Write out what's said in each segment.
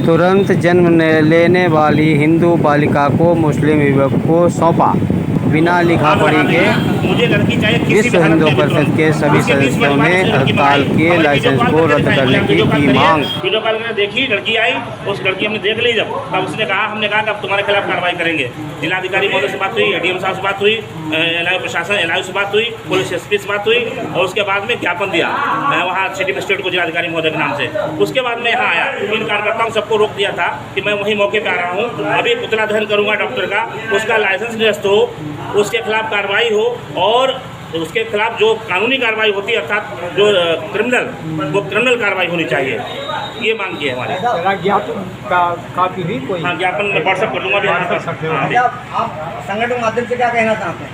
तुरंत जन्म लेने वाली हिंदू बालिका को मुस्लिम युवक को सौंपा। बिना लिखा पढ़ी के मुझे लड़की चाहिए किसी विश्व भी हालत हिंदू में परिषद के सभी सदस्यों ने हड़ताल के लाइसेंस को रद्द करने की मांग। वीडियो कॉल करके देखी, लड़की आई, उस लड़की हमने देख ली। जब तब उसने कहा, हमने कहा कि अब तुम्हारे खिलाफ कार्रवाई करेंगे। जिलाधिकारी महोदय से बात हुई, एडीएम साहब से बात हुई, एलआईयू प्रशासन एलआईयू से बात हुई, पुलिस एसपी से बात हुई, और उसके बाद में ज्ञापन दिया वहाँ सिटी मजिस्ट्रेट को, जिलाधिकारी महोदय के नाम से। उसके बाद में यहाँ आया, इन कार्यकर्ताओं सबको रोक दिया था कि मैं वहीं मौके पर आ रहा हूँ, अभी पुतला दहन करूँगा डॉक्टर का, उसका लाइसेंस निरस्त हो, उसके खिलाफ कार्रवाई हो, और उसके खिलाफ जो कानूनी कार्रवाई होती है, अर्थात जो क्रिमिनल, वो क्रिमिनल कार्रवाई होनी चाहिए। ये मांग की है हमारी। ज्ञापन काफी भी कोई? हाँ, ज्ञापन मैं व्हाट्सएप कर दूंगा भी। आप संगठन के माध्यम से क्या कहना चाहते हैं?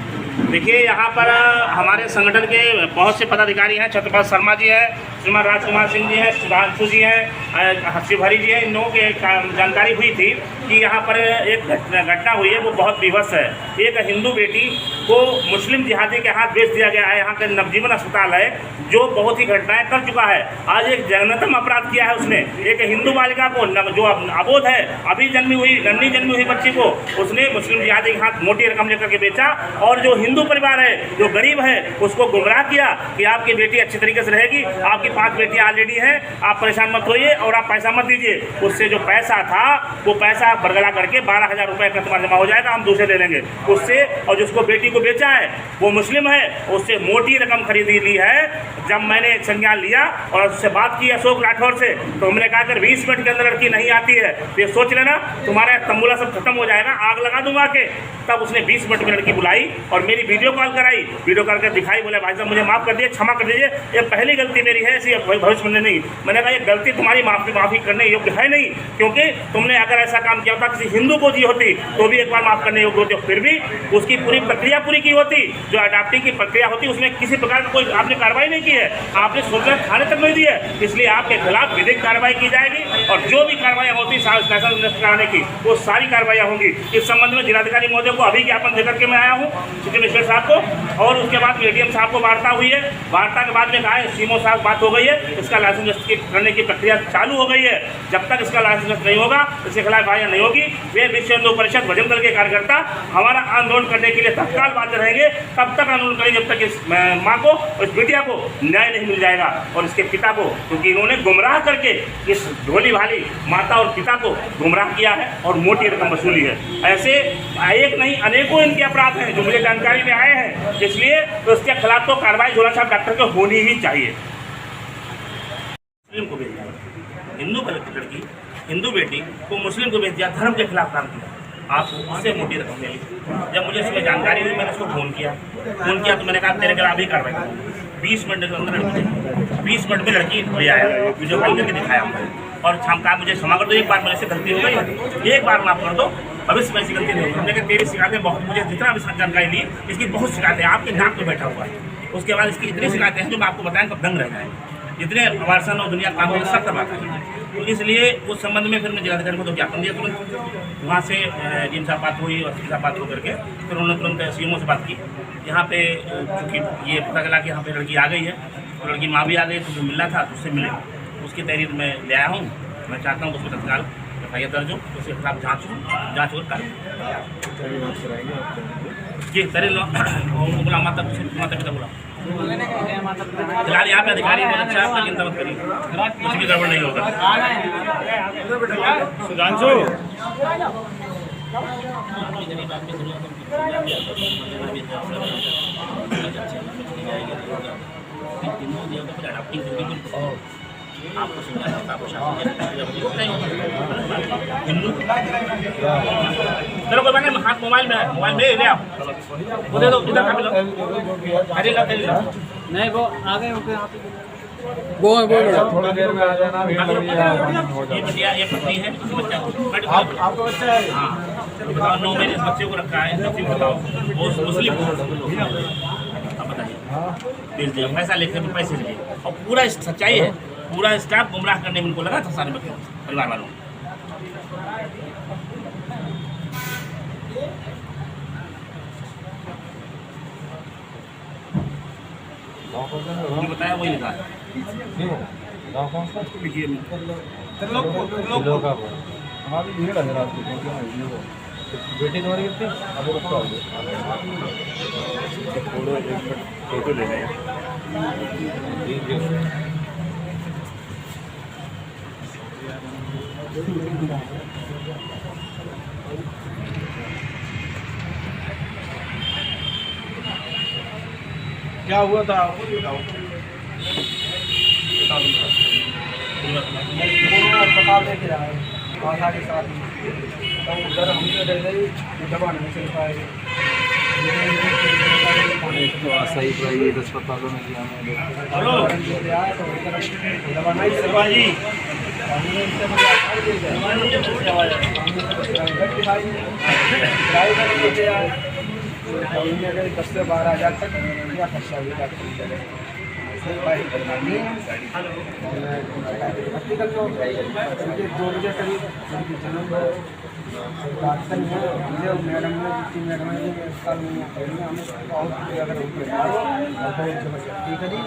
देखिए, यहाँ पर हमारे संगठन के बहुत से पदाधिकारी हैं। छत्रपति शर्मा जी हैं, श्रीमान राजकुमार सिंह जी हैं, सुधांशु जी हैं, शिवहरी जी हैं। इन लोगों के जानकारी हुई थी कि यहाँ पर एक घटना हुई है, वो बहुत विवश है। एक हिंदू बेटी को मुस्लिम जिहादी के हाथ बेच दिया गया है। यहाँ का नवजीवन अस्पताल है जो बहुत ही घटनाएं कर चुका है। आज एक जघन्यतम अपराध किया है उसने। एक हिंदू बालिका को, जो अबोध है, अभी जन्मी हुई, नन्ही जन्मी हुई बच्ची को उसने मुस्लिम जिहादी के हाथ मोटी रकम लेकर के बेचा, और जो हिंदू परिवार है, जो गरीब है, उसको गुमराह किया कि आपकी बेटी अच्छी तरीके से रहेगी, आपकी 5 बेटियां ऑलरेडी हैं, आप परेशान मत होइए और आप पैसा मत दीजिए। उससे जो पैसा था, वो पैसा बरगला करके 12,000 रुपये का तुम्हारा जमा हो जाएगा, हम दूसरे ले लेंगे उससे। और जिसको बेटी को बेचा है वो मुस्लिम है, उससे मोटी रकम खरीदी ली है। जब मैंने संज्ञान लिया और उससे बात की अशोक राठौर से, तो हमने कहा अगर 20 मिनट के अंदर लड़की नहीं आती है तो ये सोच लेना तुम्हारा तंबूला सब खत्म हो जाएगा, आग लगा दूंगा के। तब उसने 20 मिनट में लड़की बुलाई और मेरी वीडियो कॉल कराई, वीडियो कॉल कर दिखाई, बोले भाई साहब मुझे माफ़ कर दिए, क्षमा कर दीजिए, ये पहली गलती मेरी है, ऐसी भविष्य में नहीं। मैंने कहा ये गलती तुम्हारी माफ़ी करने योग्य है नहीं, क्योंकि तुमने अगर ऐसा काम किया होता, किसी हिंदू को दी होती तो भी एक बार माफ़ करने योग्य होती, फिर भी उसकी पूरी प्रक्रिया पूरी की होती। जो अडॉप्टिंग की प्रक्रिया होती है उसमें किसी प्रकार का कोई आपने कार्रवाई नहीं की है, आपने सूचना थाने तक नहीं दी है। इसलिए आपके खिलाफ विधिक कार्रवाई की जाएगी, और जो भी कार्रवाई होती लाइसेंस कराने की, वो सारी कार्रवाइयाँ होंगी। इस संबंध में जिलाधिकारी महोदय को अभी ज्ञापन देकर के मैं आया हूँ, सिटी मजिस्ट्रेट साहब को, और उसके बाद एडीएम साहब को वार्ता हुई है। वार्ता के बाद में कहा सीएमओ साहब बात हो गई है, इसका लाइसेंस करने की प्रक्रिया चालू हो गई है। जब तक इसका लाइसेंस नहीं होगा, इसके खिलाफ कार्रवाई नहीं होगी। वे विश्व हिंदू परिषद बजरंग दल के कार्यकर्ता हमारा आंदोलन करने के लिए तत्काल बाध्य रहेंगे, तब तक आंदोलन करेंगे जब तक इस माँ को और इस बिटिया को न्याय नहीं मिल जाएगा, और इसके पिता को, क्योंकि इन्होंने गुमराह करके इस भोली भाली माता और पिता को गुमराह किया है और मोटी रकम वसूली है। ऐसे एक नहीं अनेकों इनके अपराध हैं जो मुझे जानकारी में आए हैं, इसलिए तो उसके खिलाफ तो कार्रवाई जोड़ा साहब डॉक्टर को होनी ही चाहिए। मुस्लिम को भेज दिया, हिंदू लड़की, हिंदू बेटी को मुस्लिम को भेज दिया, धर्म के खिलाफ काम किया, आप उससे मोटी रकम ले ली। जब मुझे इसमें जानकारी हुई, मैंने उसको फोन किया तो मैंने कहा तेरे खिलाफ भी कार्रवाई करूँ। 20 मिनट के अंदर लड़की, 20 मिनट में लड़की ले आया, वीडियो कॉल करके दिखाया और हम कहा मुझे क्षमा कर दो, एक बार मेरे से गलती हो गई, एक बार माफ कर दो, भविष्य में ऐसी गलती नहीं होगी। हमने कहा तेरी शिकायतें बहुत, मुझे जितना भी जानकारी ली इसकी बहुत शिकायतें आपके नाक पे बैठा हुआ है। उसके बाद इसकी इतनी शिकायतें हैं जो मैं आपको बताएं कब दंग रह जाए, इतने वारसन और दुनिया कानून सख्त बात है। तो इसलिए उस संबंध में फिर मैं जिलाधिकारी को तो ज्ञापन दिया तुरंत। वहाँ से डीएम साहब बात हुई और साहब बात होकर के फिर उन्होंने तुरंत सीएमओ से बात की। यहाँ पे चूँकि ये पता चला कि यहाँ पे लड़की आ गई है, तो लड़की माँ भी आ गई, तो जो मिलना था तो उससे मिले, उसकी तहरीर में ले आया हूँ। मैं चाहता हूँ उसको तत्काल एफआईआर दर्ज हो, उसके खिलाफ जाँच और कार्य जी करे लो। बोला माता पिता बोला फिलहाल यहाँ पे अधिकारी बहुत अच्छा है, आपका चिंता मत करिए, कुछ भी गड़बड़ नहीं होगा। सुधांशु आपको चलो कोई बात नहीं, हाथ मोबाइल में ले आओ, वो दे दो, इधर का मिलो, अरे ला नहीं वो आ गए होंगे यहाँ पे, वो थोड़ी देर में आ जाना। ये पत्नी है, आपका बच्चा है? हाँ बताओ, 9 महीने इस बच्चे को रखा है, बच्चे को बताओ, वो मुस्लिम को अब बताइए, भेज दिया पैसा लेके, पैसे लिए, और पूरा सच्चाई है, पूरा स्टाफ गुमराह करने में उनको लगा था सारे बच्चों परिवार वालों। बताया वही लिखा है। हमारी भीड़ है रात को बेटी तुम्हारी कितनी अब रखा हो फोटो ले रहे क्या हुआ था आपको बताओ अस्पताल लेके जा रहे हैं आशा के साथ तो उधर हमसे डर गई दवा नहीं चल पाएगी सही प्राइवेट अस्पतालों में गया दवा नहीं चल पाएगी 10 से 12 हज़ार तक क्या खर्चा हुआ मुझे 2 बजे करीब जन्म डॉक्टर है मैडम ने जितनी मैडम ने हमें बहुत अगर करी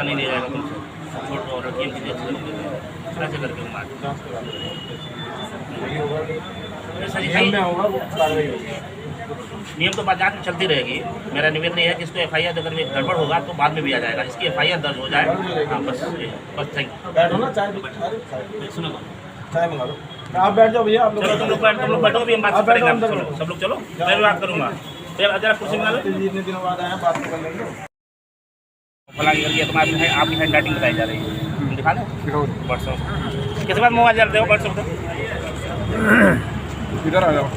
नहीं ले जाएगा छोट और कैसे करके नियम तो बात में चलती रहेगी। मेरा निवेदन है कि इसको एफआईआर अगर गड़बड़ होगा तो बाद में भी आ जाएगा, इसकी एफआईआर दर्ज हो जाए। हाँ बस थैंक यू। सुनो चाय मंगा लो आप बैठ जाओ भैया आप लोग तुम लोग बैठो भी हम बात करेंगे। सब लोग चलो मैं भी बात करूँगा। फिर जरा कुर्सी में इतने दिनों बाद आए बात कर लेंगे। फलानी करके तुम्हारी आपकी हैंड राइटिंग बताई जा रही है, दिखा दें व्हाट्सएप किस बात मोबाइल जरा दो व्हाट्सएप इधर आ जाओ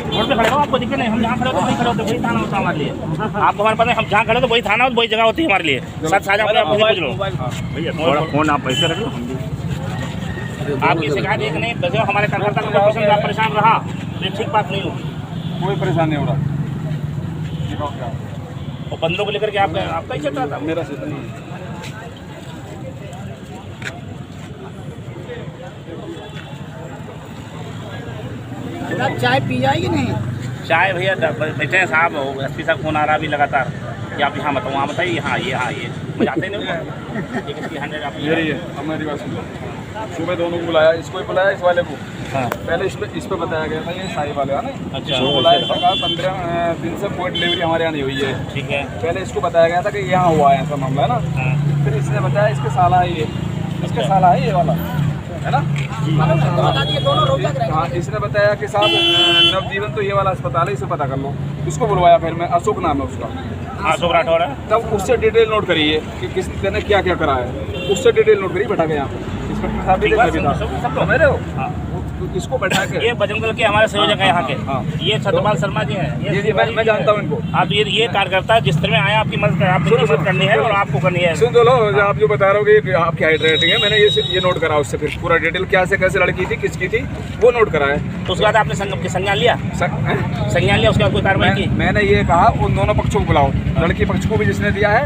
रोड पे खड़े हो, आपको दिक्कत नहीं। हम जहाँ खड़े होते वही खड़े होते, वही थाना होता हमारे लिए। आपको हमारे पास हम जहाँ खड़े तो वही थाना हो, वही जगह होती है हमारे लिए। सच साझा पूछ लो भैया, थोड़ा फोन आप पैसे रख लो। आपकी शिकायत एक नहीं बजे हमारे कार्यकर्ता को परेशान रहा तो ठीक बात नहीं होगी। कोई परेशान नहीं हो रहा और बंदों को लेकर के आपका ही चल रहा था। मेरा से नहीं चाय पी जाएगी नहीं? चाय भैया बैठे हैं साहब, एसपी साहब फोन आ रहा अभी लगातार कि आप यहाँ बताओ, वहाँ बताइए, यहाँ ये मुझे आते नहीं। हमारी बात सुनो, सुबह दोनों को बुलाया, इसको ही बुलाया इस वाले को। हाँ पहले इस पे बताया गया था ये साई वाले है ना। अच्छा इसको बुलाया था, कहा 15 दिन से कोई डिलीवरी हमारे यहाँ नहीं हुई है। ठीक है। पहले इसको बताया गया था कि यहाँ हुआ है ऐसा मामला है ना। हाँ फिर इसने बताया इसके साला है ये, इसके साला है ये वाला है ना। हाँ इसने बताया कि साहब नवजीवन तो ये वाला अस्पताल है, इसे पता कर लो। उसको बुलवाया, फिर मैं अशोक नाम है उसका, अशोक राठौर है। तब उससे डिटेल नोट करिए कि किसने क्या क्या करा है, उससे डिटेल नोट करिए बैठा के यहाँ पे। इंस्पेक्टर साहब भी समझ रहे हो। इसको बैठा के ये बजरंग दल के हमारे संयोजक है यहाँ के। ये छत्रपाल शर्मा जी हैं। ये मैं जानता हूँ इनको। आप ये कार्यकर्ता जिस तरह में आया आपकी मदद करनी है और आपको करनी है। सुन तो लो, आप जो बता रहे हो कि आपकी हाइट रेटिंग है, मैंने ये नोट करा उससे, फिर पूरा डिटेल क्या से कैसे लड़की थी, किसकी थी, वो नोट करा है। तो उसके बाद आपने संज्ञान लिया, उसके बाद कोई कार्रवाई की? मैंने ये कहा उन दोनों पक्षों को बुलाओ, लड़की पक्ष को भी जिसने दिया है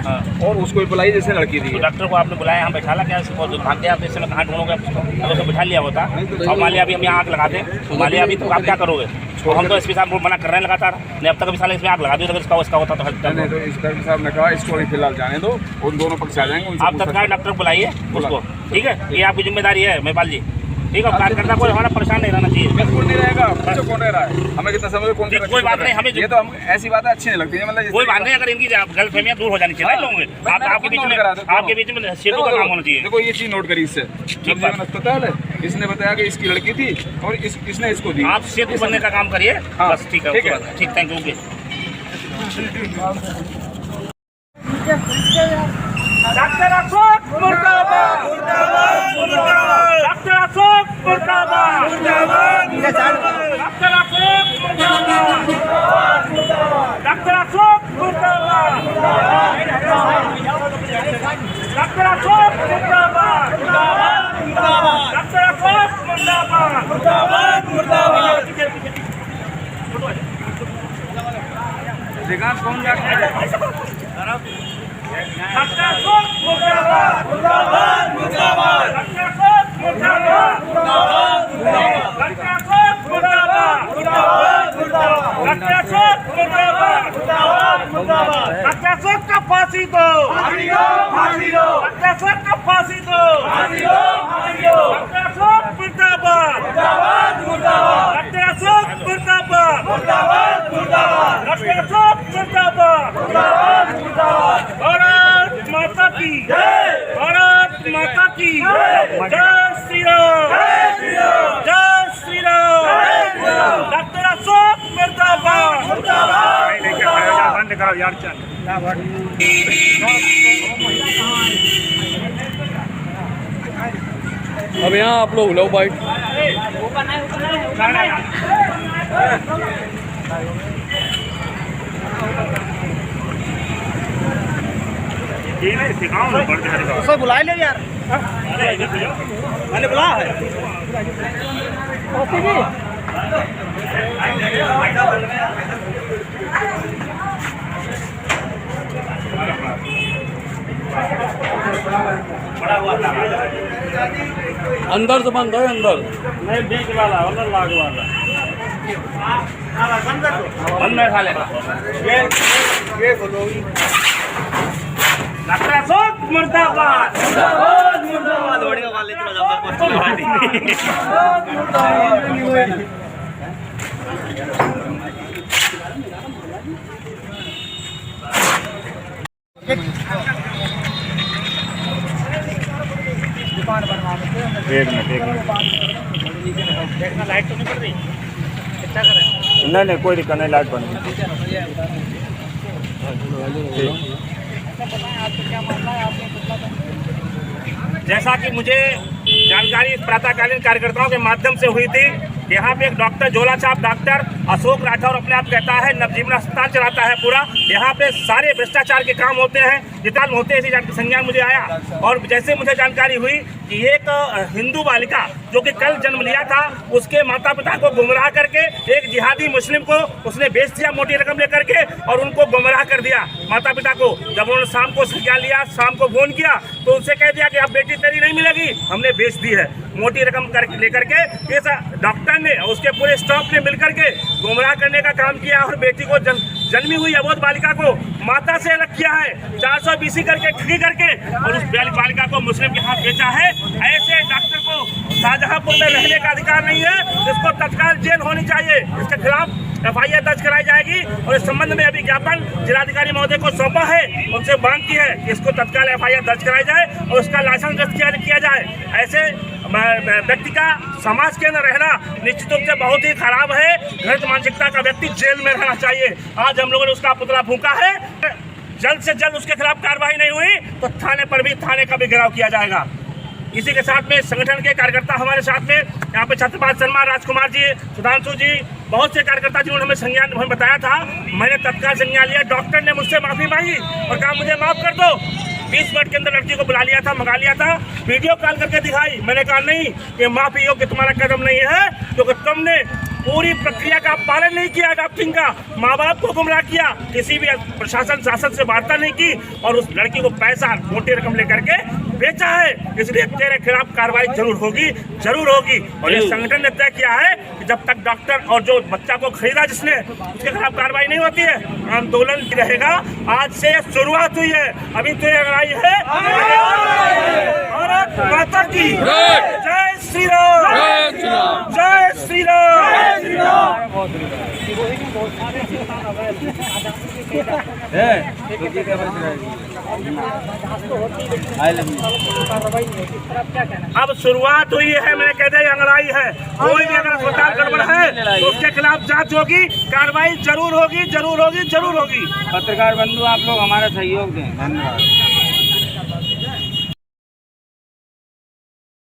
और उसको भी बुलाई जिसने लड़की दी। डॉक्टर को आपने बुलाया, हम बैठा क्या भाग गया, तो इस समय कहाँ ढूंढोगे? तो बिठा लिया होता। और मान लिया अभी हम यहाँ आग लगाते, मान लिया अभी तो आप क्या करोगे? हम तो एसपी साहब को मना कर रहे हैं लगातार, नहीं अब तक अभी साल इसमें आग लगा दी, अगर इसका उसका होता तो नहीं। तो एसपी साहब ने कहा इसको फिलहाल जाने दो, उन दोनों पक्ष आ जाएंगे। आप तत्काल डॉक्टर बुलाइए उसको, ठीक है? ये आपकी जिम्मेदारी है मेहपाल जी, ठीक है? कार्यकर्ता को हमारा परेशान नहीं रहना चाहिए। बिल्कुल नहीं रहेगा, कौन रह रहा है हमें कितना समय कौन? कोई बात नहीं, हमें ये तो हम ऐसी बातें अच्छी नहीं लगती है, मतलब कोई बात नहीं। अगर इनकी गलतफहमियां दूर हो जानी चाहिए लोगों में, आपके बीच में सेतु का काम होना चाहिए। देखो ये चीज नोट करी इससे, अस्पताल है, इसने बताया कि इसकी लड़की थी और इसने इसको दी। आप सेतु बनने का काम करिए बस, ठीक है? ठीक, थैंक यू। डॉक्टर अशोक मुर्दाबाद, डॉक्टर अशोक मुर्दाबाद, डॉक्टर अशोक मुर्दाबाद, डॉक्टर अशोक मुर्दाबाद, डॉक्टर अशोक मुर्दाबाद, डॉक्टर अशोक मुर्दाबाद। विकास कौन जाके डॉक्टर अशोक मुर्दाबाद, मुर्दाबाद, मुर्दाबाद, डॉक्टर अशोक मुर्दाबाद, मुर्दाबाद, डॉक्टर अशोक मुर्दाबाद, मुर्दाबाद, डॉक्टर अशोक मुर्दाबाद, मुर्दाबाद। डॉक्टर अशोक का फांसी दो, डॉक्टर अशोक का फांसी दो, डॉक्टर अशोक मुर्दाबाद, डॉक्टर अशोक मुर्दाबाद, डॉक्टर अशोक मुर्दाबाद। भारत माता की, भारत माता की जय श्री राम, जय श्री राम। डॉक्टर अशोक मुर्दाबाद। बंद करो यार, चल अब यहाँ आप लोग लो बाइट। उसको बुला ले यार, मैंने बुला है। अंदर से बंद है, अंदर नहीं, बीच वाला अंदर लाग वाला बंद में खा लेना। ये खोलो। डॉक्टर अशोक मुर्दाबाद, मुर्दाबाद बढ़िया वाले चलो एक मिनट देखना, लाइट तो नहीं पड़ रही, कितना करें? नहीं कोई दिक्कत नहीं, लाइट बंद। जैसा कि मुझे जानकारी इस प्रातःकालीन कार्यकर्ताओं के माध्यम से हुई थी, यहाँ पे एक डॉक्टर झोला छाप डॉक्टर अशोक राठौर अपने आप कहता है नवजीवन अस्पताल चलाता है पूरा, यहाँ पे सारे भ्रष्टाचार के काम होते हैं, जितना होते हैं, ऐसी संज्ञान मुझे आया। और जैसे मुझे जानकारी हुई कि एक हिंदू बालिका जो कि कल जन्म लिया था, उसके माता पिता को गुमराह करके एक जिहादी मुस्लिम को उसने बेच दिया मोटी रकम लेकर के, और उनको गुमराह कर दिया माता पिता को। जब उन्होंने शाम को संज्ञान लिया, शाम को फोन किया तो उनसे कह दिया कि अब बेटी तेरी नहीं मिलेगी, हमने बेच दी है मोटी रकम लेकर के। इस डॉक्टर ने उसके पूरे स्टाफ ने मिलकर के गुमराह करने का काम किया और बेटी को जन्मी हुई अबोध बालिका को माता से अलग किया है, 420 करके ठगी करके, और उस बालिका को मुस्लिम के हाथ बेचा है। ऐसे डॉक्टर को शाहजहांपुर में रहने का अधिकार नहीं है, इसको तत्काल जेल होनी चाहिए, इसके खिलाफ FIR दर्ज कराई जाएगी। और इस संबंध में अभी ज्ञापन जिलाधिकारी महोदय को सौंपा है, उनसे मांग की है कि इसको तत्काल FIR दर्ज कराई जाए और उसका लाइसेंस रद्द किया जाए। ऐसे व्यक्ति का समाज के अंदर रहना निश्चित रूप से बहुत ही खराब है। घृत मानसिकता का व्यक्ति जेल में रहना चाहिए। आज हम लोगों ने उसका पुतला फूंका है, जल्द से जल्द उसके खिलाफ कार्रवाई नहीं हुई तो थाने पर भी थाने का भी घेराव किया जाएगा। इसी के साथ में संगठन के कार्यकर्ता हमारे साथ में यहाँ पे छत्रपाल शर्मा, राजकुमार जी, सुधांशु जी, बहुत से कार्यकर्ता जिन्होंने हमें संज्ञान हमें बताया था। मैंने तत्काल संज्ञान लिया, डॉक्टर ने मुझसे माफी मांगी और कहा मुझे माफ कर दो। 20 मिनट के अंदर लड़की को बुला लिया था, मंगा लिया था, वीडियो कॉल करके दिखाई। मैंने कहा नहीं, ये माफी योग्य तुम्हारा कदम नहीं है, क्योंकि तुमने पूरी प्रक्रिया का पालन नहीं किया, अडॉप्टिंग का, माँ बाप को गुमराह किया, किसी भी प्रशासन शासन से वार्ता नहीं की और उस लड़की को पैसा मोटी रकम लेकर के बेचा है। इसलिए तेरे खिलाफ कार्रवाई जरूर होगी, जरूर होगी। और इस संगठन ने तय किया है कि जब तक डॉक्टर और जो बच्चा को खरीदा जिसने, उसके खिलाफ कार्रवाई नहीं होती है, आंदोलन रहेगा। आज से शुरुआत हुई है, अभी तो ये लड़ाई है। भारत माता की जय श्री राम, जय श्री राम। अब शुरुआत हुई है, मैंने कह दिया लड़ाई है। कोई भी अगर अस्पताल गड़बड़ है तो उसके खिलाफ जांच होगी, कार्रवाई जरूर होगी, जरूर होगी, जरूर होगी। पत्रकार बंधु आप लोग हमारा सहयोग दें, धन्यवाद।